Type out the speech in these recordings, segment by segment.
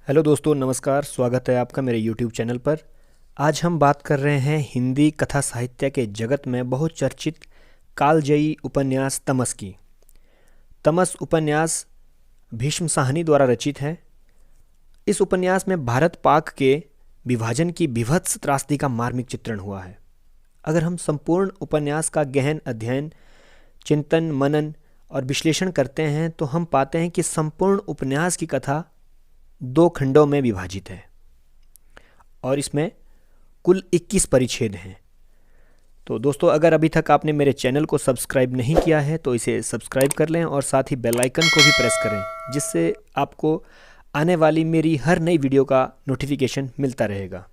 Hello दोस्तों, नमस्कार। स्वागत है आपका मेरे यूट्यूब चैनल पर। आज हम बात कर रहे हैं हिंदी कथा साहित्य के जगत में बहुत चर्चित कालजयी उपन्यास तमस की। तमस उपन्यास भीष्म साहनी द्वारा रचित है। इस उपन्यास में भारत पाक के विभाजन की बीभत्स त्रासदी का मार्मिक चित्रण हुआ है। अगर हम संपूर्ण उपन्यास का गहन अध्ययन, चिंतन, मनन और विश्लेषण करते हैं तो हम पाते हैं कि संपूर्ण उपन्यास की कथा 2 खंडों में विभाजित है और इसमें कुल 21 परिच्छेद हैं। तो दोस्तों, अगर अभी तक आपने मेरे चैनल को सब्सक्राइब नहीं किया है तो इसे सब्सक्राइब कर लें और साथ ही बेल आइकन को भी प्रेस करें, जिससे आपको आने वाली मेरी हर नई वीडियो का नोटिफिकेशन मिलता रहेगा।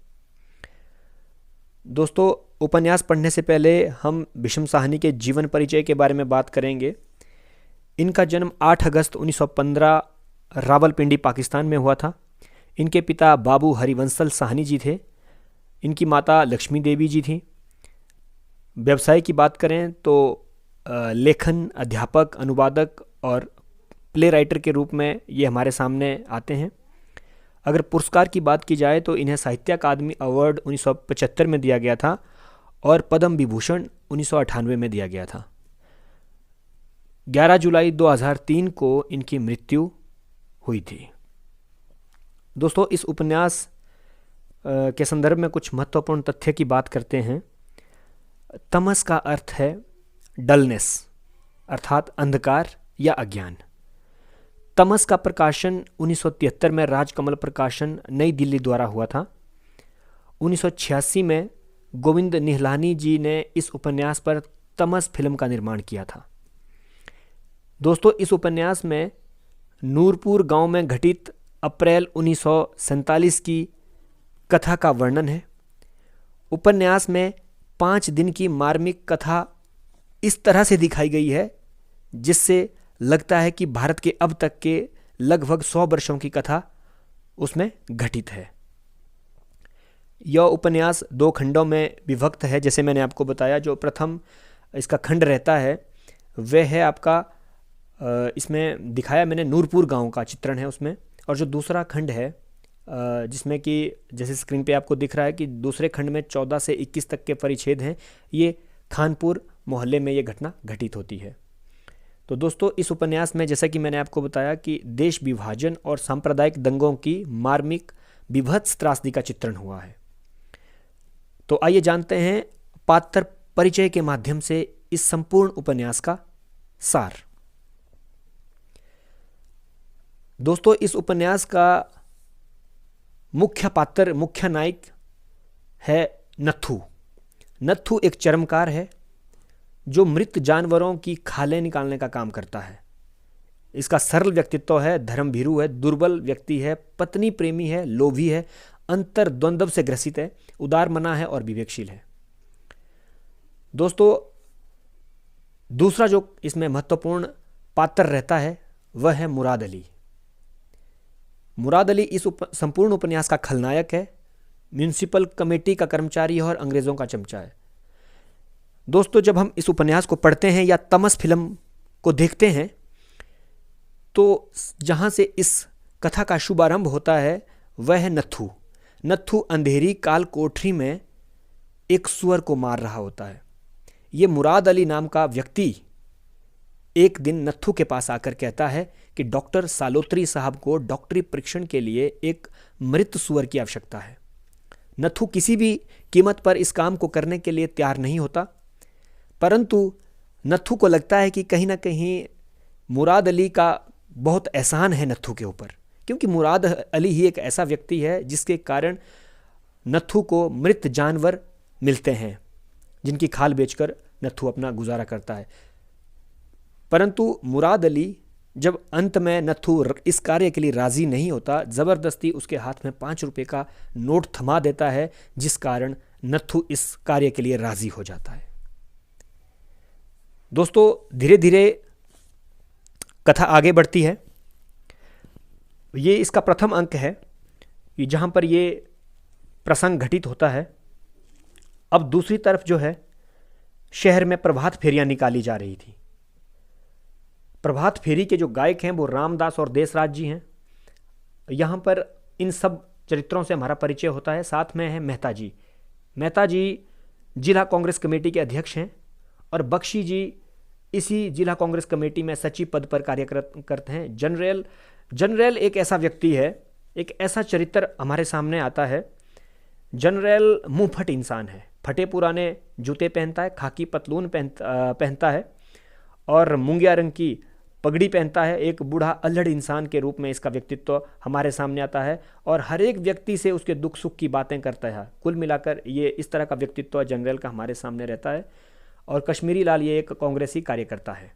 दोस्तों, उपन्यास पढ़ने से पहले हम भीष्म साहनी के जीवन परिचय के बारे में बात करेंगे। इनका जन्म 8 अगस्त 1915 रावलपिंडी, पाकिस्तान में हुआ था। इनके पिता बाबू हरिवंशल साहनी जी थे। इनकी माता लक्ष्मी देवी जी थी। व्यवसाय की बात करें तो लेखन, अध्यापक, अनुवादक और प्ले राइटर के रूप में ये हमारे सामने आते हैं। अगर पुरस्कार की बात की जाए तो इन्हें साहित्य अकादमी अवार्ड 1975 में दिया गया था और पद्म विभूषण 1998 में दिया गया था। 11 जुलाई 2003 को इनकी मृत्यु हुई थी। दोस्तों, इस उपन्यास के संदर्भ में कुछ महत्वपूर्ण तथ्य की बात करते हैं। तमस का अर्थ है डलनेस, अर्थात अंधकार या अज्ञान। तमस का प्रकाशन 1973 में राजकमल प्रकाशन, नई दिल्ली द्वारा हुआ था। 1986 में गोविंद निहलानी जी ने इस उपन्यास पर तमस फिल्म का निर्माण किया था। दोस्तों, इस उपन्यास में नूरपुर गांव में घटित अप्रैल 1947 की कथा का वर्णन है। उपन्यास में 5 दिन की मार्मिक कथा इस तरह से दिखाई गई है जिससे लगता है कि भारत के अब तक के लगभग 100 वर्षों की कथा उसमें घटित है। यह उपन्यास 2 खंडों में विभक्त है। जैसे मैंने आपको बताया, जो प्रथम इसका खंड रहता है वह है आपका, इसमें दिखाया मैंने नूरपुर गांव का चित्रण है उसमें। और जो दूसरा खंड है जिसमें कि जैसे स्क्रीन पे आपको दिख रहा है कि दूसरे खंड में 14 से 21 तक के परिच्छेद हैं। ये खानपुर मोहल्ले में ये घटना घटित होती है। तो दोस्तों, इस उपन्यास में जैसा कि मैंने आपको बताया कि देश विभाजन और सांप्रदायिक दंगों की मार्मिक विभत्स त्रासदी का चित्रण हुआ है। तो आइए जानते हैं पात्र परिचय के माध्यम से इस संपूर्ण उपन्यास का सार। दोस्तों, इस उपन्यास का मुख्य पात्र, मुख्य नायक है नत्थू। नत्थू एक चर्मकार है जो मृत जानवरों की खालें निकालने का काम करता है। इसका सरल व्यक्तित्व है, धर्मभीरू है, दुर्बल व्यक्ति है, पत्नी प्रेमी है, लोभी है, अंतर द्वंद्व से ग्रसित है, उदारमना है और विवेकशील है। दोस्तों, दूसरा जो इसमें महत्वपूर्ण पात्र रहता है वह है मुराद अली। मुराद अली इस संपूर्ण उपन्यास का खलनायक है, म्यूनिसिपल कमेटी का कर्मचारी है और अंग्रेजों का चमचा है। दोस्तों, जब हम इस उपन्यास को पढ़ते हैं या तमस फिल्म को देखते हैं तो जहां से इस कथा का शुभारंभ होता है वह है नत्थू। नत्थू अंधेरी काल कोठरी में एक सुअर को मार रहा होता है। ये मुराद अली नाम का व्यक्ति एक दिन नत्थू के पास आकर कहता है कि डॉक्टर सालोत्री साहब को डॉक्टरी परीक्षण के लिए एक मृत सुअर की आवश्यकता है। नत्थू किसी भी कीमत पर इस काम को करने के लिए तैयार नहीं होता, परंतु नत्थू को लगता है कि कहीं ना कहीं मुराद अली का बहुत एहसान है नत्थू के ऊपर, क्योंकि मुराद अली ही एक ऐसा व्यक्ति है जिसके कारण नत्थू को मृत जानवर मिलते हैं जिनकी खाल बेचकर नत्थू अपना गुजारा करता है। परंतु मुराद अली जब अंत में नत्थू इस कार्य के लिए राजी नहीं होता, ज़बरदस्ती उसके हाथ में 5 रुपये का नोट थमा देता है, जिस कारण नत्थू इस कार्य के लिए राजी हो जाता है। दोस्तों, धीरे धीरे कथा आगे बढ़ती है। ये इसका प्रथम अंक है कि जहाँ पर ये प्रसंग घटित होता है। अब दूसरी तरफ जो है, शहर में प्रभात फेरियां निकाली जा रही थी। प्रभात फेरी के जो गायक हैं वो रामदास और देसराज जी हैं। यहाँ पर इन सब चरित्रों से हमारा परिचय होता है। साथ में है मेहता जी। मेहता जी जिला कांग्रेस कमेटी के अध्यक्ष हैं और बख्शी जी इसी जिला कांग्रेस कमेटी में सचिव पद पर कार्य करते हैं। जनरल एक ऐसा व्यक्ति है, एक ऐसा चरित्र हमारे सामने आता है। जनरल मुंहफट इंसान है, फटे पुराने जूते पहनता है, खाकी पतलून पहनता है और मूंगिया रंग की पगड़ी पहनता है। एक बूढ़ा अल्हड़ इंसान के रूप में इसका व्यक्तित्व हमारे सामने आता है और हर एक व्यक्ति से उसके दुख सुख की बातें करता है। कुल मिलाकर ये इस तरह का व्यक्तित्व जनरल का हमारे सामने रहता है। और कश्मीरी लाल ये एक कांग्रेसी कार्यकर्ता है।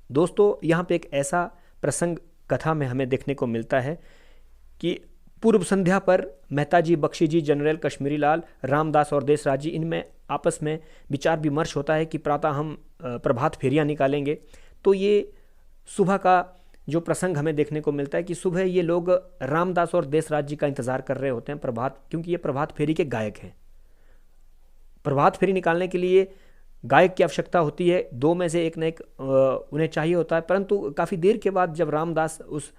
दोस्तों, यहाँ पे एक ऐसा प्रसंग कथा में हमें देखने को मिलता है कि पूर्व संध्या पर मेहता जी, बख्शी जी, जनरल कश्मीरी लाल, रामदास और देसराज जी, इनमें आपस में विचार विमर्श होता है कि प्रातः हम प्रभात फेरियाँ निकालेंगे। तो ये सुबह का जो प्रसंग हमें देखने को मिलता है कि सुबह ये लोग रामदास और देसराज जी का इंतज़ार कर रहे होते हैं क्योंकि ये प्रभात फेरी के गायक हैं। प्रभात फेरी निकालने के लिए गायक की आवश्यकता होती है, दो में से एक न एक उन्हें चाहिए होता है। परंतु काफ़ी देर के बाद जब रामदास उस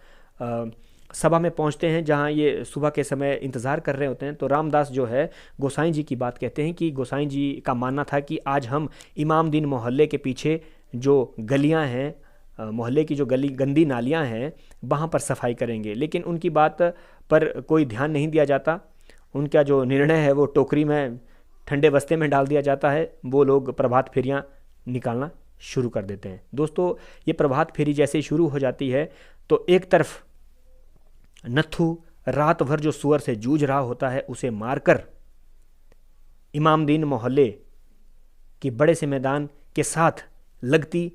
सभा में पहुंचते हैं जहां ये सुबह के समय इंतज़ार कर रहे होते हैं, तो रामदास जो है गोसाई जी की बात कहते हैं कि गोसाई जी का मानना था कि आज हम इमामदीन मोहल्ले के पीछे जो गलियां हैं, मोहल्ले की जो गंदी नालियां हैं, वहां पर सफाई करेंगे। लेकिन उनकी बात पर कोई ध्यान नहीं दिया जाता। उनका जो निर्णय है वो टोकरी में, ठंडे बस्ते में डाल दिया जाता है। वो लोग प्रभात फेरियां निकालना शुरू कर देते हैं। दोस्तों, ये प्रभात फेरी जैसे ही शुरू हो जाती है तो एक तरफ नत्थू रात भर जो सुअर से जूझ रहा होता है उसे मारकर इमामदीन मोहल्ले के बड़े से मैदान के साथ लगती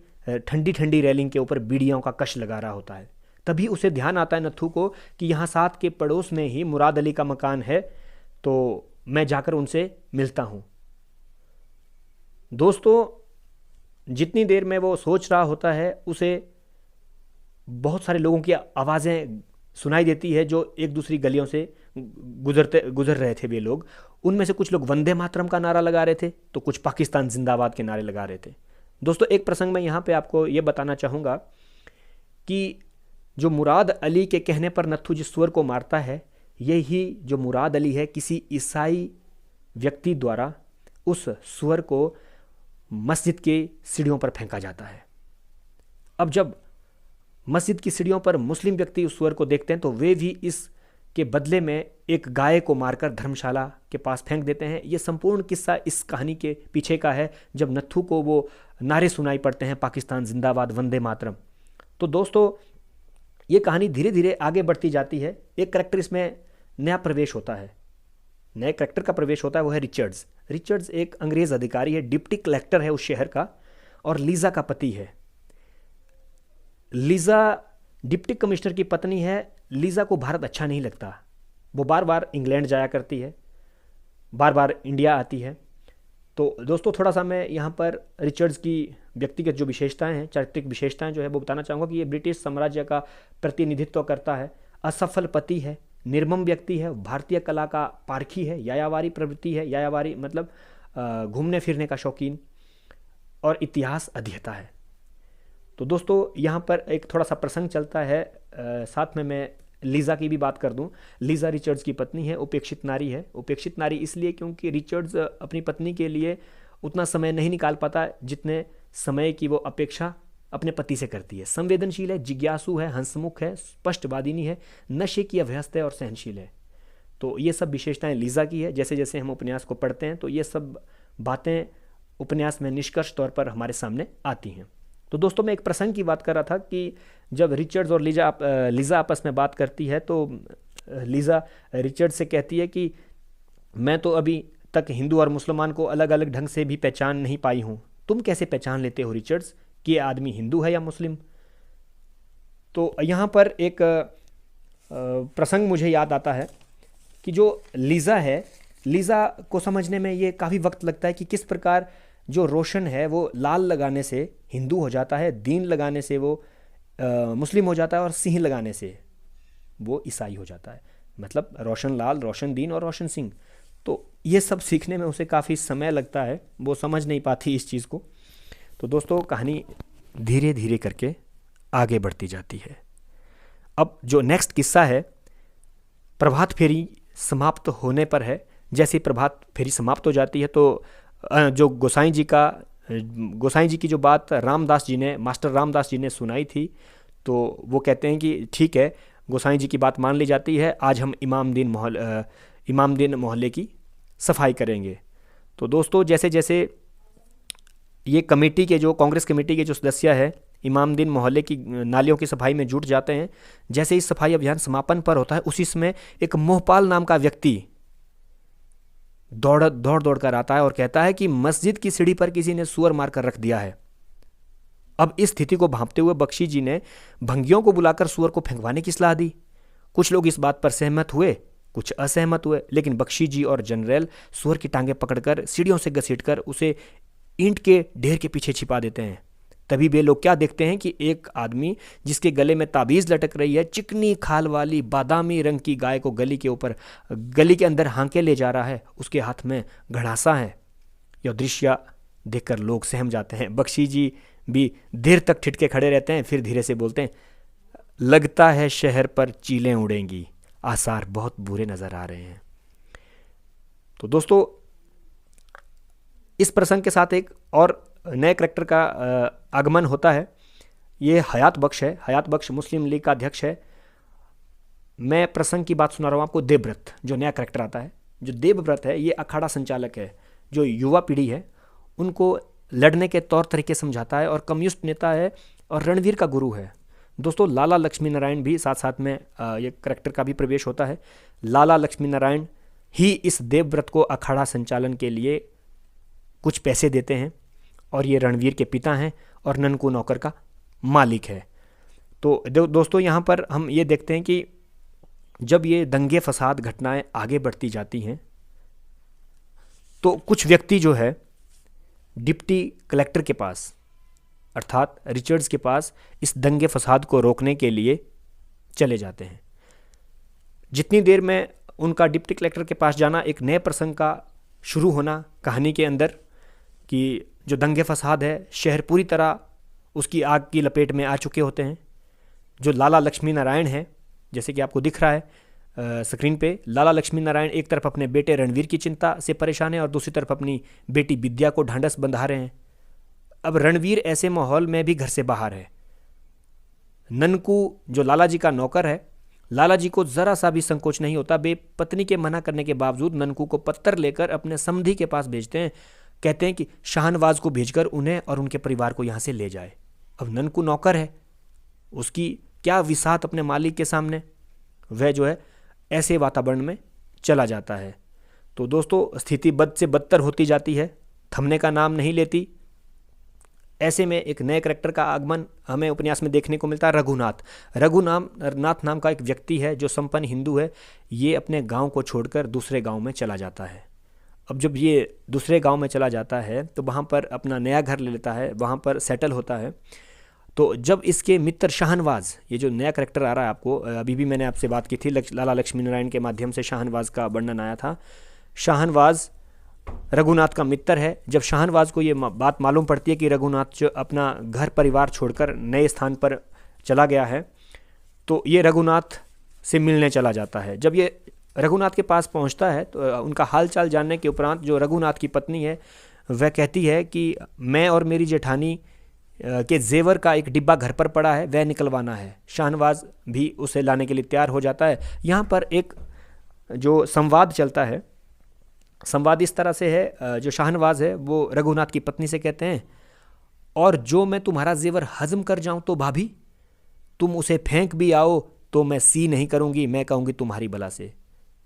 ठंडी ठंडी रेलिंग के ऊपर बीड़ियों का कश लगा रहा होता है। तभी उसे ध्यान आता है नत्थू को कि यहाँ साथ के पड़ोस में ही मुराद अली का मकान है, तो मैं जाकर उनसे मिलता हूँ। दोस्तों, जितनी देर में वो सोच रहा होता है उसे बहुत सारे लोगों की आवाज़ें सुनाई देती है जो एक दूसरी गलियों से गुजर रहे थे। वे लोग, उनमें से कुछ लोग वंदे मातरम का नारा लगा रहे थे तो कुछ पाकिस्तान जिंदाबाद के नारे लगा रहे थे। दोस्तों, एक प्रसंग में यहाँ पे आपको ये बताना चाहूँगा कि जो मुराद अली के कहने पर नत्थू जिस सुअर को मारता है, यही जो मुराद अली है किसी ईसाई व्यक्ति द्वारा उस सुअर को मस्जिद के सीढ़ियों पर फेंका जाता है। अब जब मस्जिद की सीढ़ियों पर मुस्लिम व्यक्ति उस सुअर को देखते हैं तो वे भी इसके बदले में एक गाय को मारकर धर्मशाला के पास फेंक देते हैं। ये संपूर्ण किस्सा इस कहानी के पीछे का है, जब नत्थू को वो नारे सुनाई पड़ते हैं, पाकिस्तान जिंदाबाद, वंदे मातरम। तो दोस्तों, ये कहानी धीरे धीरे आगे बढ़ती जाती है। एक करैक्टर इसमें नया प्रवेश होता है, नए करैक्टर का प्रवेश होता है, वो है रिचर्ड्स। रिचर्ड्स एक अंग्रेज़ अधिकारी है, डिप्टी कलेक्टर है उस शहर का और लीज़ा का पति है। लीज़ा डिप्टी कमिश्नर की पत्नी है। लीज़ा को भारत अच्छा नहीं लगता, वो बार बार इंग्लैंड जाया करती है, बार बार इंडिया आती है। तो दोस्तों, थोड़ा सा मैं यहाँ पर रिचर्ड्स की व्यक्तिगत जो विशेषताएं हैं, चारित्रिक विशेषताएं जो है वो बताना चाहूँगा कि ये ब्रिटिश साम्राज्य का प्रतिनिधित्व करता है, असफल पति है, निर्मम व्यक्ति है, भारतीय कला का पारखी है, यायावारी प्रवृत्ति है, यायावारी मतलब घूमने फिरने का शौकीन, और इतिहास अध्येता है। तो दोस्तों, यहाँ पर एक थोड़ा सा प्रसंग चलता है। साथ में मैं लीज़ा की भी बात कर दूं। लीज़ा रिचर्ड्स की पत्नी है, उपेक्षित नारी है। उपेक्षित नारी इसलिए क्योंकि रिचर्ड्स अपनी पत्नी के लिए उतना समय नहीं निकाल पाता जितने समय की वो अपेक्षा अपने पति से करती है। संवेदनशील है, जिज्ञासु है, हंसमुख है, स्पष्टवादिनी है, नशे की अभ्यस्त है और सहनशील है। तो ये सब विशेषताएं लीज़ा की है। जैसे जैसे हम उपन्यास को पढ़ते हैं तो ये सब बातें उपन्यास में निष्कर्ष तौर पर हमारे सामने आती हैं। तो दोस्तों, मैं एक प्रसंग की बात कर रहा था कि जब रिचर्ड्स और लीज़ा आपस में बात करती है तो लीज़ा रिचर्ड से कहती है कि मैं तो अभी तक हिंदू और मुसलमान को अलग अलग ढंग से भी पहचान नहीं पाई हूँ, तुम कैसे पहचान लेते हो रिचर्ड्स कि ये आदमी हिंदू है या मुस्लिम। तो यहाँ पर एक प्रसंग मुझे याद आता है कि जो लीज़ा है, लीज़ा को समझने में ये काफ़ी वक्त लगता है कि किस प्रकार जो रोशन है वो लाल लगाने से हिंदू हो जाता है, दीन लगाने से वो मुस्लिम हो जाता है और सिंह लगाने से वो ईसाई हो जाता है। मतलब रोशन लाल, रोशन दीन और रोशन सिंह। तो ये सब सीखने में उसे काफ़ी समय लगता है, वो समझ नहीं पाती इस चीज़ को। तो दोस्तों, कहानी धीरे धीरे करके आगे बढ़ती जाती है। अब जो नेक्स्ट किस्सा है प्रभात फेरी समाप्त होने पर है। जैसे ही प्रभात फेरी समाप्त हो जाती है तो जो गोसाई जी की जो बात रामदास जी ने, मास्टर रामदास जी ने सुनाई थी, तो वो कहते हैं कि ठीक है, गोसाई जी की बात मान ली जाती है, आज हम इमामदीन मोहल्ले की सफाई करेंगे। तो दोस्तों जैसे जैसे ये कमेटी के जो कांग्रेस कमेटी के जो सदस्य है इमामदीन मोहल्ले की नालियों की सफाई में जुट जाते हैं, जैसे ही सफाई अभियान समापन पर होता है उसी समय एक मोहपाल नाम का व्यक्ति दौड़ दौड़ दौड़ कर आता है और कहता है कि मस्जिद की सीढ़ी पर किसी ने सुअर मारकर रख दिया है। अब इस स्थिति को भांपते हुए बख्शी जी ने भंगियों को बुलाकर सुअर को फेंकवाने की सलाह दी। कुछ लोग इस बात पर सहमत हुए, कुछ असहमत हुए, लेकिन बख्शी जी और जनरल सुअर की टांगें पकड़कर सीढ़ियों से घसीटकर उसे ईंट के ढेर के पीछे छिपा देते हैं। तभी वे लोग क्या देखते हैं कि एक आदमी जिसके गले में ताबीज लटक रही है, चिकनी खाल वाली बादामी रंग की गाय को गली के अंदर हांके ले जा रहा है। उसके हाथ में घड़ासा है। यह दृश्य देखकर लोग सहम जाते हैं। बख्शी जी भी देर तक ठिठके खड़े रहते हैं, फिर धीरे से बोलते हैं, लगता है शहर पर चीलें उड़ेंगी, आसार बहुत बुरे नजर आ रहे हैं। तो दोस्तों इस प्रसंग के साथ एक और नए करैक्टर का आगमन होता है। ये हयात बख्श है। हयात बख्श मुस्लिम लीग का अध्यक्ष है। मैं प्रसंग की बात सुना रहा हूँ आपको। देवव्रत जो नया करैक्टर आता है, जो देवव्रत है, ये अखाड़ा संचालक है। जो युवा पीढ़ी है उनको लड़ने के तौर तरीके समझाता है और कम्युनिस्ट नेता है और रणवीर का गुरु है। दोस्तों लाला लक्ष्मी नारायण भी साथ साथ में ये करैक्टर का भी प्रवेश होता है। लाला लक्ष्मी नारायण ही इस देवव्रत को अखाड़ा संचालन के लिए कुछ पैसे देते हैं और ये रणवीर के पिता हैं और ननकू नौकर का मालिक है। तो दोस्तों यहाँ पर हम ये देखते हैं कि जब ये दंगे फसाद घटनाएं आगे बढ़ती जाती हैं तो कुछ व्यक्ति जो है डिप्टी कलेक्टर के पास अर्थात रिचर्ड्स के पास इस दंगे फसाद को रोकने के लिए चले जाते हैं। जितनी देर में उनका डिप्टी कलेक्टर के पास जाना एक नए प्रसंग का शुरू होना कहानी के अंदर, कि जो दंगे फसाद है शहर पूरी तरह उसकी आग की लपेट में आ चुके होते हैं। जो लाला लक्ष्मी नारायण है, जैसे कि आपको दिख रहा है स्क्रीन पे, लाला लक्ष्मी नारायण एक तरफ अपने बेटे रणवीर की चिंता से परेशान है और दूसरी तरफ अपनी बेटी विद्या को ढांढस बंधा रहे हैं। अब रणवीर ऐसे माहौल में भी घर से बाहर है। ननकू जो लाला जी का नौकर है, लाला जी को जरा सा भी संकोच नहीं होता। वे पत्नी के मना करने के बावजूद ननकू को पत्थर लेकर अपने समधी के पास भेजते हैं। कहते हैं कि शाहनवाज को भेजकर उन्हें और उनके परिवार को यहाँ से ले जाए। अब ननकू नौकर है, उसकी क्या विसात अपने मालिक के सामने। वह जो है ऐसे वातावरण में चला जाता है। तो दोस्तों स्थिति बद से बदतर होती जाती है, थमने का नाम नहीं लेती। ऐसे में एक नए करैक्टर का आगमन हमें उपन्यास में देखने को मिलता है। रघुनाथ नाम का एक व्यक्ति है जो संपन्न हिंदू है। ये अपने गांव को छोड़कर दूसरे गांव में चला जाता है। अब जब ये दूसरे गांव में चला जाता है तो वहाँ पर अपना नया घर ले लेता है, वहाँ पर सेटल होता है। तो जब इसके मित्र शाहनवाज, ये जो नया करैक्टर आ रहा है आपको, अभी भी मैंने आपसे बात की थी, लाला लक्ष्मी नारायण के माध्यम से शाहनवाज का वर्णन आया था। शाहनवाज रघुनाथ का मित्र है। जब शाहनवाज को ये बात मालूम पड़ती है कि रघुनाथ जो अपना घर परिवार छोड़कर नए स्थान पर चला गया है, तो ये रघुनाथ से मिलने चला जाता है। जब ये रघुनाथ के पास पहुंचता है तो उनका हालचाल जानने के उपरांत जो रघुनाथ की पत्नी है वह कहती है कि मैं और मेरी जेठानी के जेवर का एक डिब्बा घर पर पड़ा है, वह निकलवाना है। शाहनवाज भी उसे लाने के लिए तैयार हो जाता है। यहाँ पर एक जो संवाद चलता है, संवाद इस तरह से है, जो शाहनवाज है वो रघुनाथ की पत्नी से कहते हैं, और जो मैं तुम्हारा जेवर हजम कर जाऊं तो भाभी, तुम उसे फेंक भी आओ तो मैं सी नहीं करूंगी, मैं कहूंगी तुम्हारी बला से।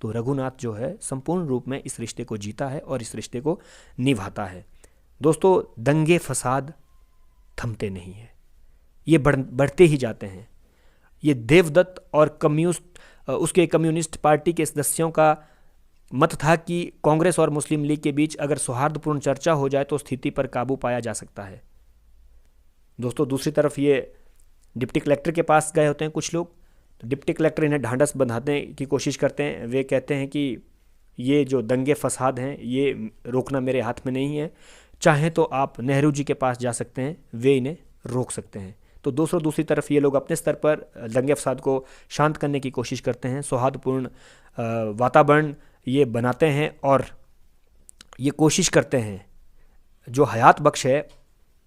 तो रघुनाथ जो है संपूर्ण रूप में इस रिश्ते को जीता है और इस रिश्ते को निभाता है। दोस्तों दंगे फसाद थमते नहीं है, ये बढ़ते ही जाते हैं। ये देवदत्त और उसके कम्युनिस्ट पार्टी के सदस्यों का मत था कि कांग्रेस और मुस्लिम लीग के बीच अगर सौहार्दपूर्ण चर्चा हो जाए तो स्थिति पर काबू पाया जा सकता है। दोस्तों दूसरी तरफ ये डिप्टी कलेक्टर के पास गए होते हैं कुछ लोग, तो डिप्टी कलेक्टर इन्हें ढांढस बंधाने की कोशिश करते हैं। वे कहते हैं कि ये जो दंगे फसाद हैं ये रोकना मेरे हाथ में नहीं है, चाहे तो आप नेहरू जी के पास जा सकते हैं, वे इन्हें रोक सकते हैं। तो दूसरी तरफ ये लोग अपने स्तर पर दंगे फसाद को शांत करने की कोशिश करते हैं, सौहार्दपूर्ण वातावरण ये बनाते हैं और ये कोशिश करते हैं। जो हयात बख्श है,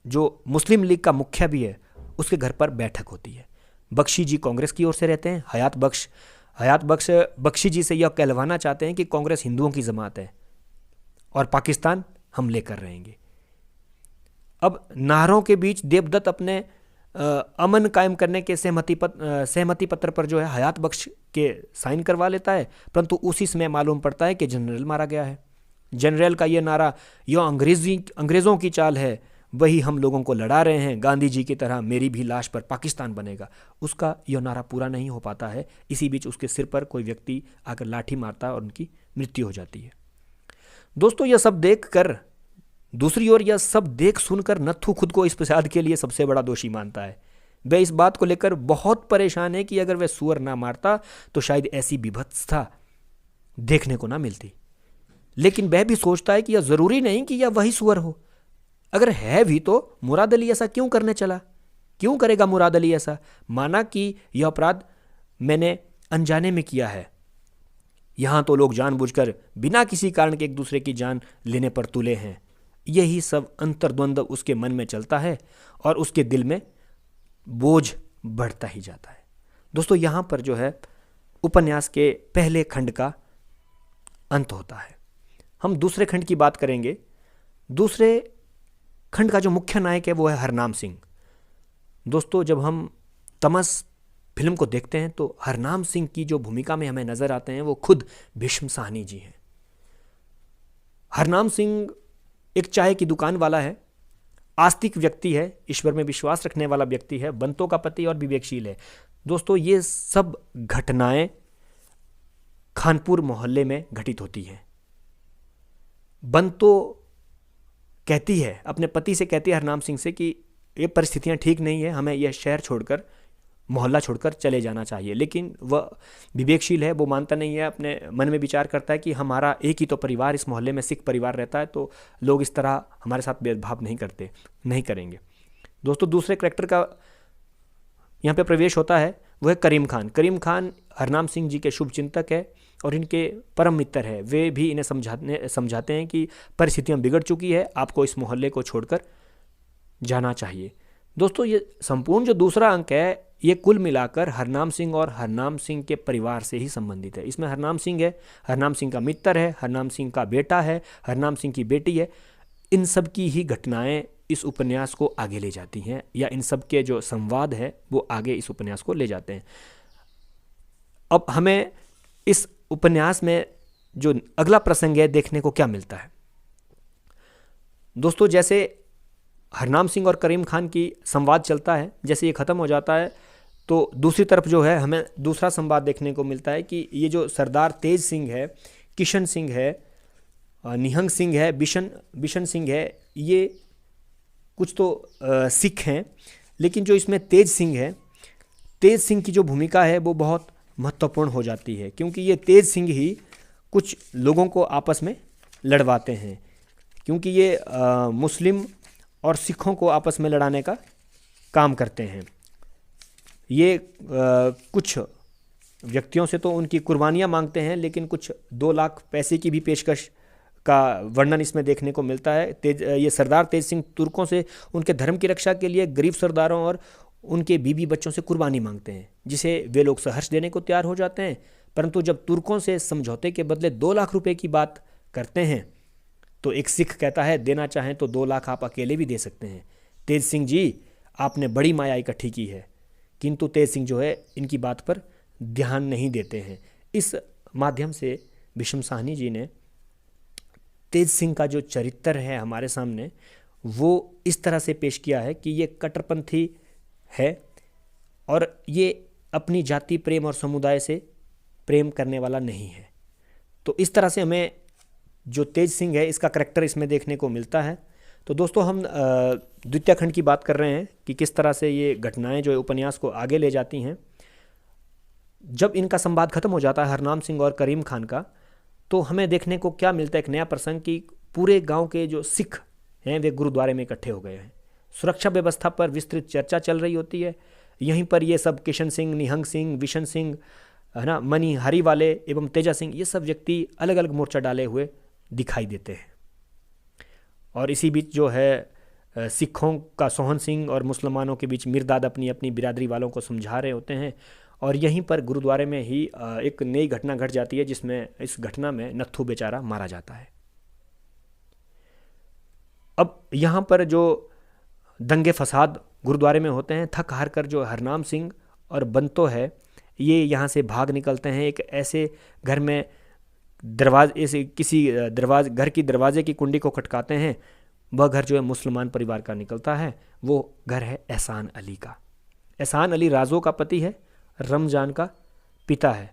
जो मुस्लिम लीग का मुखिया भी है, उसके घर पर बैठक होती है। बख्शी जी कांग्रेस की ओर से रहते हैं, हयात बख्श बख्शी जी से यह कहलवाना चाहते हैं कि कांग्रेस हिंदुओं की जमात है और पाकिस्तान हम लेकर रहेंगे। अब नारों के बीच देवदत्त अपने अमन कायम करने के सहमति पत्र पर जो है हयात बख्श के साइन करवा लेता है, परंतु उसी समय मालूम पड़ता है कि जनरल मारा गया है। जनरल का ये नारा, यह अंग्रेज़ों की चाल है, वही हम लोगों को लड़ा रहे हैं, गांधी जी की तरह मेरी भी लाश पर पाकिस्तान बनेगा, उसका यह नारा पूरा नहीं हो पाता है। इसी बीच उसके सिर पर कोई व्यक्ति आकर लाठी मारता है और उनकी मृत्यु हो जाती है। दोस्तों, यह सब देख कर, दूसरी ओर यह सब देख सुनकर नत्थू खुद को इस फसाद के लिए सबसे बड़ा दोषी मानता है। वह इस बात को लेकर बहुत परेशान है कि अगर वह सुअर ना मारता तो शायद ऐसी विभत्सता देखने को ना मिलती। लेकिन वह भी सोचता है कि यह जरूरी नहीं कि यह वही सुअर हो। अगर है भी तो मुराद अली ऐसा क्यों करने चला? क्यों करेगा मुराद अली ऐसा? माना कि यह अपराध मैंने अनजाने में किया है। यहां तो लोग जानबूझकर बिना किसी कारण के एक दूसरे की जान लेने पर तुले हैं। यही सब अंतर्द्वंद उसके मन में चलता है और उसके दिल में बोझ बढ़ता ही जाता है। दोस्तों, यहाँ पर जो है उपन्यास के पहले खंड का अंत होता है। हम दूसरे खंड की बात करेंगे। दूसरे खंड का जो मुख्य नायक है वो है हरनाम सिंह। दोस्तों, जब हम तमस फिल्म को देखते हैं तो हरनाम सिंह की जो भूमिका में हमें नजर आते हैं वो खुद भीष्म साहनी जी हैं। हरनाम सिंह एक चाय की दुकान वाला है, आस्तिक व्यक्ति है, ईश्वर में विश्वास रखने वाला व्यक्ति है, बंतों का पति और विवेकशील है। दोस्तों, ये सब घटनाएं खानपुर मोहल्ले में घटित होती हैं। बंतो कहती है, अपने पति से कहती है हरनाम सिंह से कि ये परिस्थितियां ठीक नहीं है, हमें यह शहर छोड़कर, मोहल्ला छोड़कर चले जाना चाहिए। लेकिन वह विवेकशील है, वो मानता नहीं है। अपने मन में विचार करता है कि हमारा एक ही तो परिवार इस मोहल्ले में, सिख परिवार रहता है, तो लोग इस तरह हमारे साथ भेदभाव नहीं करेंगे। दोस्तों, दूसरे करैक्टर का यहाँ पे प्रवेश होता है, वह है करीम खान। करीम खान हरनाम सिंह जी के शुभ चिंतक है और इनके परम मित्र है। वे भी इन्हें समझाते हैं कि परिस्थितियाँ बिगड़ चुकी है, आपको इस मोहल्ले को छोड़कर जाना चाहिए। दोस्तों, ये संपूर्ण जो दूसरा अंक है, ये कुल मिलाकर हरनाम सिंह और हरनाम सिंह के परिवार से ही संबंधित है। इसमें हरनाम सिंह है, हरनाम सिंह का मित्र है, हरनाम सिंह का बेटा है, हरनाम सिंह की बेटी है। इन सब की ही घटनाएं इस उपन्यास को आगे ले जाती हैं, या इन सब के जो संवाद है वो आगे इस उपन्यास को ले जाते हैं। अब हमें इस उपन्यास में जो अगला प्रसंग है देखने को क्या मिलता है। दोस्तों, जैसे हरनाम सिंह और करीम खान की संवाद चलता है, जैसे ये ख़त्म हो जाता है तो दूसरी तरफ जो है हमें दूसरा संवाद देखने को मिलता है कि ये जो सरदार तेज सिंह है, किशन सिंह है, निहंग सिंह है, बिशन सिंह है, ये कुछ तो सिख हैं, लेकिन जो इसमें तेज सिंह है, तेज सिंह की जो भूमिका है वो बहुत महत्वपूर्ण हो जाती है, क्योंकि ये तेज सिंह ही कुछ लोगों को आपस में लड़वाते हैं। क्योंकि ये मुस्लिम और सिखों को आपस में लड़ाने का काम करते हैं। ये कुछ व्यक्तियों से तो उनकी कुर्बानियाँ मांगते हैं, लेकिन कुछ 2 लाख पैसे की भी पेशकश का वर्णन इसमें देखने को मिलता है। ये सरदार तेज सिंह तुर्कों से उनके धर्म की रक्षा के लिए गरीब सरदारों और उनके बीवी बच्चों से कुर्बानी मांगते हैं, जिसे वे लोग सहर्ष देने को तैयार हो जाते हैं। परंतु जब तुर्कों से समझौते के बदले 2 लाख रुपए की बात करते हैं तो एक सिख कहता है, देना चाहें तो 2 लाख आप अकेले भी दे सकते हैं, तेज सिंह जी आपने बड़ी माया इकट्ठी की है। किंतु तेज सिंह जो है इनकी बात पर ध्यान नहीं देते हैं। इस माध्यम से भीष्म साहनी जी ने तेज सिंह का जो चरित्र है हमारे सामने, वो इस तरह से पेश किया है कि ये कट्टरपंथी है और ये अपनी जाति प्रेम और समुदाय से प्रेम करने वाला नहीं है। तो इस तरह से हमें जो तेज सिंह है इसका करैक्टर इसमें देखने को मिलता है। तो दोस्तों, हम द्वितीय खंड की बात कर रहे हैं कि किस तरह से ये घटनाएं जो उपन्यास को आगे ले जाती हैं। जब इनका संवाद खत्म हो जाता है हरनाम सिंह और करीम खान का, तो हमें देखने को क्या मिलता है, एक नया प्रसंग कि पूरे गांव के जो सिख हैं वे गुरुद्वारे में इकट्ठे हो गए हैं। सुरक्षा व्यवस्था पर विस्तृत चर्चा चल रही होती है। यहीं पर ये सब किशन सिंह, निहंग सिंह, विशन सिंह, है ना, मनी हरीवाले एवं तेजा सिंह, ये सब व्यक्ति अलग अलग मोर्चा डाले हुए दिखाई देते हैं। और इसी बीच जो है सिखों का सोहन सिंह और मुसलमानों के बीच मिर्दाद अपनी अपनी बिरादरी वालों को समझा रहे होते हैं। और यहीं पर गुरुद्वारे में ही एक नई घटना घट जाती है, जिसमें इस घटना में नत्थू बेचारा मारा जाता है। अब यहाँ पर जो दंगे फसाद गुरुद्वारे में होते हैं, थक हार कर जो हरनाम सिंह और बंतो है, ये यहाँ से भाग निकलते हैं। एक ऐसे घर में दरवाजे से किसी घर की दरवाजे की कुंडी को खटकाते हैं। वह घर जो है मुसलमान परिवार का निकलता है। वो घर है एहसान अली का। एहसान अली राजो का पति है, रमजान का पिता है।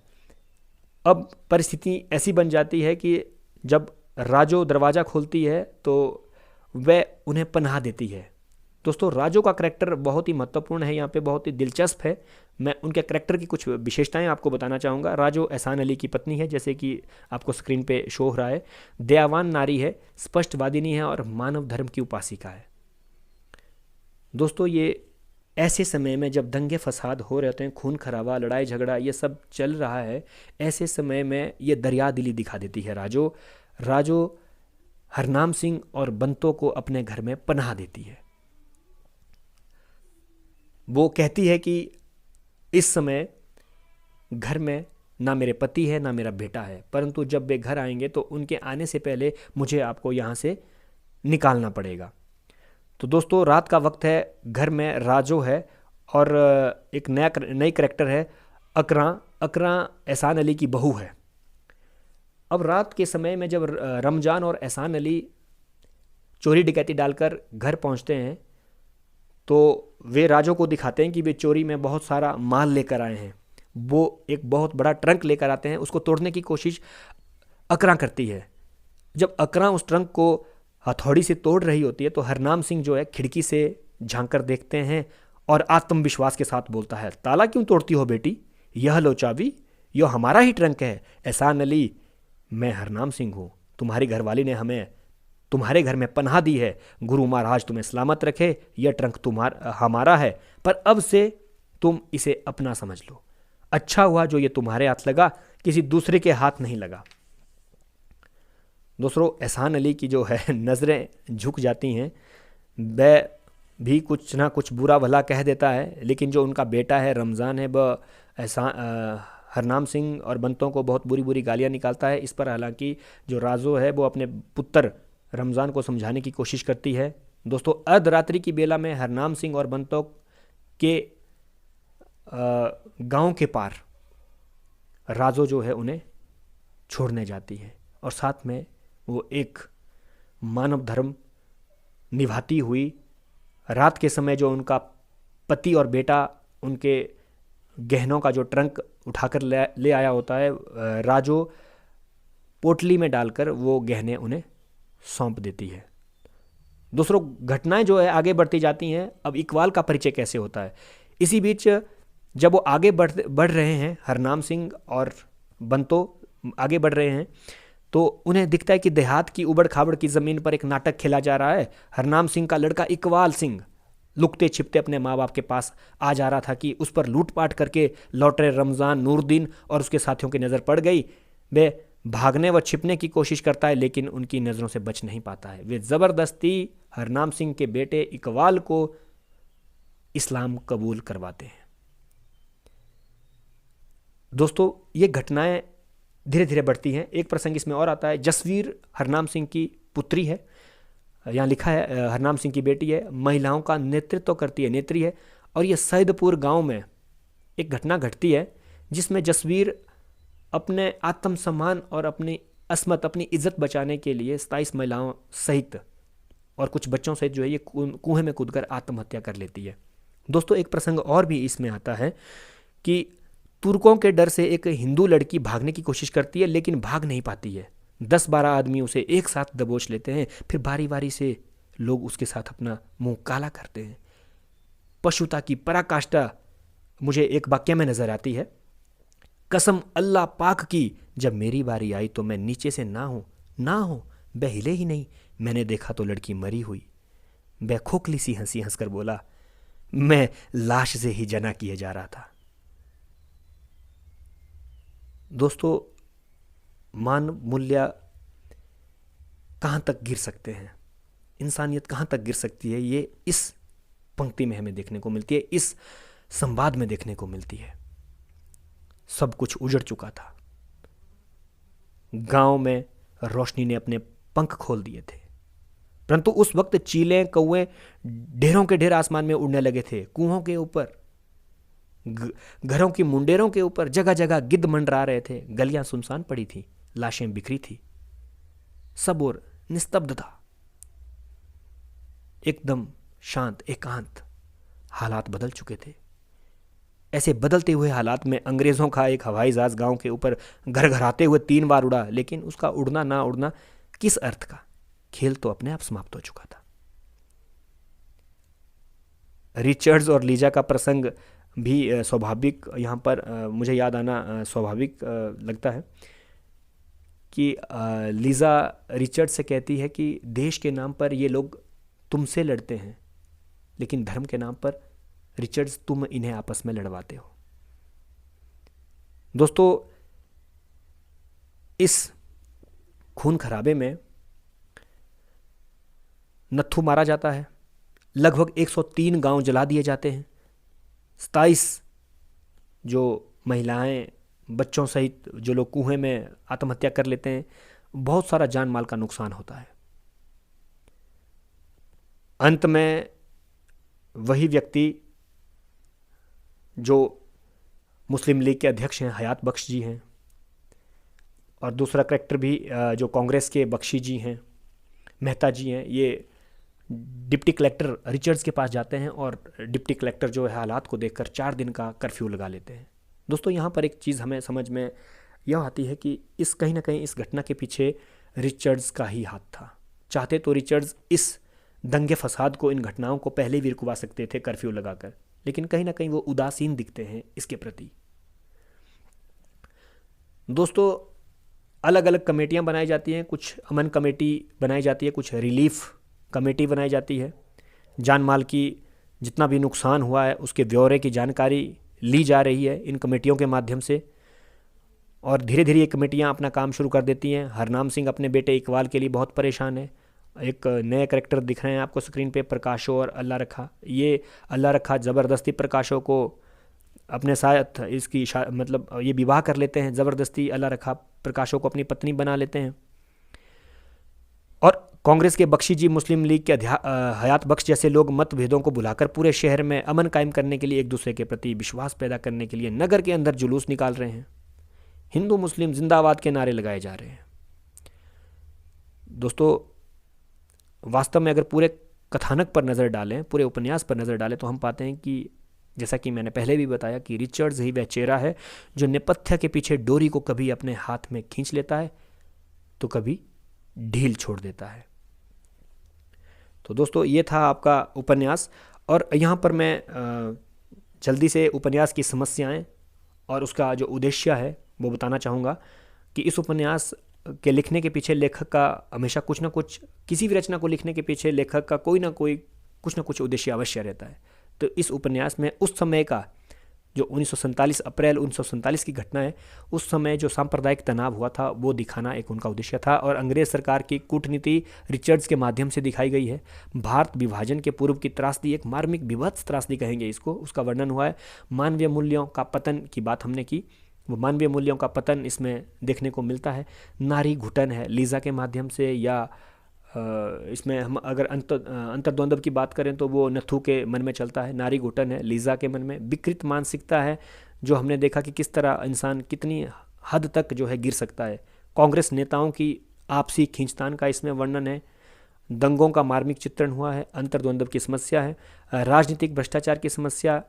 अब परिस्थिति ऐसी बन जाती है कि जब राजो दरवाज़ा खोलती है तो वह उन्हें पनाह देती है। दोस्तों, राजो का करैक्टर बहुत ही महत्वपूर्ण है, यहाँ पे बहुत ही दिलचस्प है। मैं उनके करैक्टर की कुछ विशेषताएं आपको बताना चाहूँगा। राजो एहसान अली की पत्नी है, जैसे कि आपको स्क्रीन पे शो हो रहा है। दयावान नारी है, स्पष्टवादिनी है और मानव धर्म की उपासिका है। दोस्तों, ये ऐसे समय में जब दंगे फसाद हो रहे होते हैं, खून खराबा, लड़ाई झगड़ा, ये सब चल रहा है, ऐसे समय में ये दरिया दिली दिखा देती है। राजो हरनाम सिंह और बंतो को अपने घर में पनाह देती है। वो कहती है कि इस समय घर में ना मेरे पति है ना मेरा बेटा है, परंतु जब वे घर आएंगे तो उनके आने से पहले मुझे आपको यहाँ से निकालना पड़ेगा। तो दोस्तों, रात का वक्त है, घर में राजो है और एक नई करैक्टर है अकरा एहसान अली की बहू है। अब रात के समय में जब रमजान और एहसान अली चोरी डकैती डालकर घर पहुंचते हैं तो वे राजो को दिखाते हैं कि वे चोरी में बहुत सारा माल लेकर आए हैं। वो एक बहुत बड़ा ट्रंक लेकर आते हैं, उसको तोड़ने की कोशिश अकरा करती है। जब अकरा उस ट्रंक को हथौड़ी से तोड़ रही होती है तो हरनाम सिंह जो है खिड़की से झांक कर देखते हैं और आत्मविश्वास के साथ बोलता है, ताला क्यों तोड़ती हो बेटी, यह लो चाबी, यह हमारा ही ट्रंक है। एहसान अली, मैं हरनाम सिंह हूँ, तुम्हारी घरवाली ने हमें तुम्हारे घर में पनाह दी है। गुरु महाराज तुम्हें सलामत रखे, यह ट्रंक हमारा है, पर अब से तुम इसे अपना समझ लो। अच्छा हुआ जो ये तुम्हारे हाथ लगा, किसी दूसरे के हाथ नहीं लगा। दूसरों, एहसान अली की जो है नज़रें झुक जाती हैं। वह भी कुछ ना कुछ बुरा भला कह देता है, लेकिन जो उनका बेटा है रमज़ान है, वह हरनाम सिंह और बंतों को बहुत बुरी बुरी गालियाँ निकालता है। इस पर हालांकि जो राजो है वो अपने पुत्र रमज़ान को समझाने की कोशिश करती है। दोस्तों, अर्धरात्रि की बेला में हरनाम सिंह और बंतों के गांव के पार राजो जो है उन्हें छोड़ने जाती है और साथ में वो एक मानव धर्म निभाती हुई रात के समय जो उनका पति और बेटा उनके गहनों का जो ट्रंक उठाकर ले आया होता है, राजो पोटली में डालकर वो गहने उन्हें सौंप देती है। दूसरों, घटनाएं जो है आगे बढ़ती जाती हैं। अब इकबाल का परिचय कैसे होता है? इसी बीच जब वो आगे बढ़ रहे हैं, हरनाम सिंह और बंतो आगे बढ़ रहे हैं, तो उन्हें दिखता है कि देहात की उबड़ खाबड़ की ज़मीन पर एक नाटक खेला जा रहा है। हरनाम सिंह का लड़का इकबाल सिंह लुकते छिपते अपने माँ बाप के पास आ जा रहा था कि उस पर लूटपाट करके लौट रहे रमज़ान, नूरदीन और उसके साथियों की नज़र पड़ गई। वे भागने व छिपने की कोशिश करता है, लेकिन उनकी नज़रों से बच नहीं पाता है। वे ज़बरदस्ती हरनाम सिंह के बेटे इकबाल को इस्लाम कबूल करवाते हैं। दोस्तों, ये घटनाएं धीरे धीरे बढ़ती हैं। एक प्रसंग इसमें और आता है। जसवीर हरनाम सिंह की पुत्री है, यहाँ लिखा है हरनाम सिंह की बेटी है, महिलाओं का नेतृत्व करती है, नेत्री है। और ये सैदपुर गांव में एक घटना घटती है जिसमें जसवीर अपने आत्मसम्मान और अपनी अस्मत, अपनी इज्जत बचाने के लिए 27 महिलाओं सहित और कुछ बच्चों सहित जो है ये कुएं में कूदकर आत्महत्या कर लेती है। दोस्तों, एक प्रसंग और भी इसमें आता है कि तुर्कों के डर से एक हिंदू लड़की भागने की कोशिश करती है, लेकिन भाग नहीं पाती है। 10-12 आदमी उसे एक साथ दबोच लेते हैं। फिर बारी बारी से लोग उसके साथ अपना मुंह काला करते हैं। पशुता की पराकाष्ठा मुझे एक वाक्य में नजर आती है। कसम अल्लाह पाक की, जब मेरी बारी आई तो मैं नीचे से ना हूं वह हिले ही नहीं। मैंने देखा तो लड़की मरी हुई। वह खोखली सी हंसी हंसकर बोला, मैं लाश से ही जना किए जा रहा था। दोस्तों, मान मूल्य कहाँ तक गिर सकते हैं, इंसानियत कहाँ तक गिर सकती है, ये इस पंक्ति में हमें देखने को मिलती है, इस संवाद में देखने को मिलती है। सब कुछ उजड़ चुका था। गांव में रोशनी ने अपने पंख खोल दिए थे, परंतु उस वक्त चीलें कौवे ढेरों के ढेर आसमान में उड़ने लगे थे। कुओं के ऊपर, घरों की मुंडेरों के ऊपर जगह जगह गिद्ध मंडरा रहे थे। गलियां सुनसान पड़ी थी, लाशें बिखरी थी, सब और निस्तब्ध था, एकदम शांत एकांत। हालात बदल चुके थे। ऐसे बदलते हुए हालात में अंग्रेजों का एक हवाई जहाज गांव के ऊपर घरघराते हुए 3 बार उड़ा, लेकिन उसका उड़ना ना उड़ना किस अर्थ का? खेल तो अपने आप समाप्त हो चुका था। रिचर्ड्स और लीजा का प्रसंग भी स्वाभाविक यहाँ पर मुझे याद आना स्वाभाविक लगता है कि लीजा रिचर्ड से कहती है कि देश के नाम पर ये लोग तुमसे लड़ते हैं, लेकिन धर्म के नाम पर रिचर्ड्स तुम इन्हें आपस में लड़वाते हो। दोस्तों, इस खून खराबे में नत्थू मारा जाता है, लगभग 103 गांव जला दिए जाते हैं, 27 जो महिलाएं बच्चों सहित जो लोग कुएं में आत्महत्या कर लेते हैं, बहुत सारा जान माल का नुकसान होता है। अंत में वही व्यक्ति जो मुस्लिम लीग के अध्यक्ष हैं, हयात बख्श जी हैं, और दूसरा करेक्टर भी जो कांग्रेस के बख्शी जी हैं, मेहता जी हैं, ये डिप्टी कलेक्टर रिचर्ड्स के पास जाते हैं और डिप्टी कलेक्टर जो है हालात को देखकर 4 दिन का कर्फ्यू लगा लेते हैं। दोस्तों, यहाँ पर एक चीज़ हमें समझ में यह आती है कि इस कहीं ना कहीं इस घटना के पीछे रिचर्ड्स का ही हाथ था। चाहते तो रिचर्ड्स इस दंगे फसाद को, इन घटनाओं को पहले भी रुकवा सकते थे कर्फ्यू लगाकर, लेकिन कहीं ना कहीं वो उदासीन दिखते हैं इसके प्रति। दोस्तों, अलग अलग कमेटियां बनाई जाती हैं, कुछ अमन कमेटी बनाई जाती है, कुछ रिलीफ कमेटी बनाई जाती है। जान माल की जितना भी नुकसान हुआ है उसके ब्यौरे की जानकारी ली जा रही है इन कमेटियों के माध्यम से, और धीरे धीरे ये कमेटियां अपना काम शुरू कर देती हैं। हरनाम सिंह अपने बेटे इकबाल के लिए बहुत परेशान है। एक नए करैक्टर दिख रहे हैं आपको स्क्रीन पे, प्रकाशो और अल्लाह रखा। ये अल्लाह रखा ज़बरदस्ती प्रकाशो को अपने साथ इसकी मतलब ये विवाह कर लेते हैं, ज़बरदस्ती अल्लाह रखा प्रकाशो को अपनी पत्नी बना लेते हैं। और कांग्रेस के बख्शी जी, मुस्लिम लीग के हयात बख्श जैसे लोग मतभेदों को भुलाकर पूरे शहर में अमन कायम करने के लिए, एक दूसरे के प्रति विश्वास पैदा करने के लिए नगर के अंदर जुलूस निकाल रहे हैं, हिंदू मुस्लिम जिंदाबाद के नारे लगाए जा रहे हैं। दोस्तों, वास्तव में अगर पूरे कथानक पर नज़र डालें, पूरे उपन्यास पर नज़र डालें, तो हम पाते हैं कि जैसा कि मैंने पहले भी बताया कि रिचर्ड्स ही वह चेहरा है जो नेपथ्य के पीछे डोरी को कभी अपने हाथ में खींच लेता है तो कभी ढील छोड़ देता है। तो दोस्तों, ये था आपका उपन्यास, और यहाँ पर मैं जल्दी से उपन्यास की समस्याएं और उसका जो उद्देश्य है वो बताना चाहूँगा कि इस उपन्यास के लिखने के पीछे लेखक का हमेशा कुछ ना कुछ, किसी भी रचना को लिखने के पीछे लेखक का कोई ना कोई कुछ ना कुछ उद्देश्य अवश्य रहता है। तो इस उपन्यास में उस समय का जो 1947 अप्रैल 1947 की घटना है, उस समय जो सांप्रदायिक तनाव हुआ था वो दिखाना एक उनका उद्देश्य था, और अंग्रेज सरकार की कूटनीति रिचर्ड्स के माध्यम से दिखाई गई है। भारत विभाजन के पूर्व की त्रासदी, एक मार्मिक विभत्स त्रासदी कहेंगे इसको, उसका वर्णन हुआ है। मानवीय मूल्यों का पतन की बात हमने की, वो मानवीय मूल्यों का पतन इसमें देखने को मिलता है। नारी घुटन है लीजा के माध्यम से, या इसमें हम अगर अंतर्द्वंद्व की बात करें तो वो नथु के मन में चलता है, नारी घुटन है लीजा के मन में। विकृत मानसिकता है, जो हमने देखा कि किस तरह इंसान कितनी हद तक जो है गिर सकता है। कांग्रेस नेताओं की आपसी खींचतान का इसमें वर्णन है। दंगों का मार्मिक चित्रण हुआ है। अंतर्द्वंद्व की समस्या है, राजनीतिक भ्रष्टाचार की समस्या,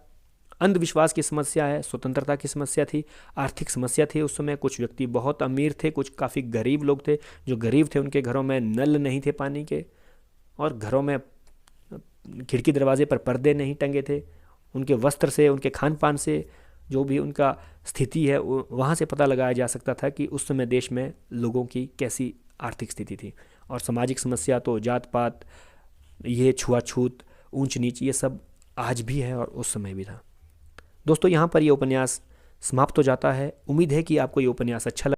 अंधविश्वास की समस्या है, स्वतंत्रता की समस्या थी, आर्थिक समस्या थी। उस समय कुछ व्यक्ति बहुत अमीर थे, कुछ काफ़ी गरीब लोग थे। जो गरीब थे उनके घरों में नल नहीं थे पानी के, और घरों में खिड़की दरवाजे पर पर्दे नहीं टंगे थे। उनके वस्त्र से, उनके खान पान से, जो भी उनका स्थिति है वहाँ से पता लगाया जा सकता था कि उस समय देश में लोगों की कैसी आर्थिक स्थिति थी। और सामाजिक समस्या तो जात पात, ये छुआछूत, ऊंच नीच, ये सब आज भी है और उस समय भी था। दोस्तों यहाँ पर ये उपन्यास समाप्त हो जाता है। उम्मीद है कि आपको ये उपन्यास अच्छा लगा।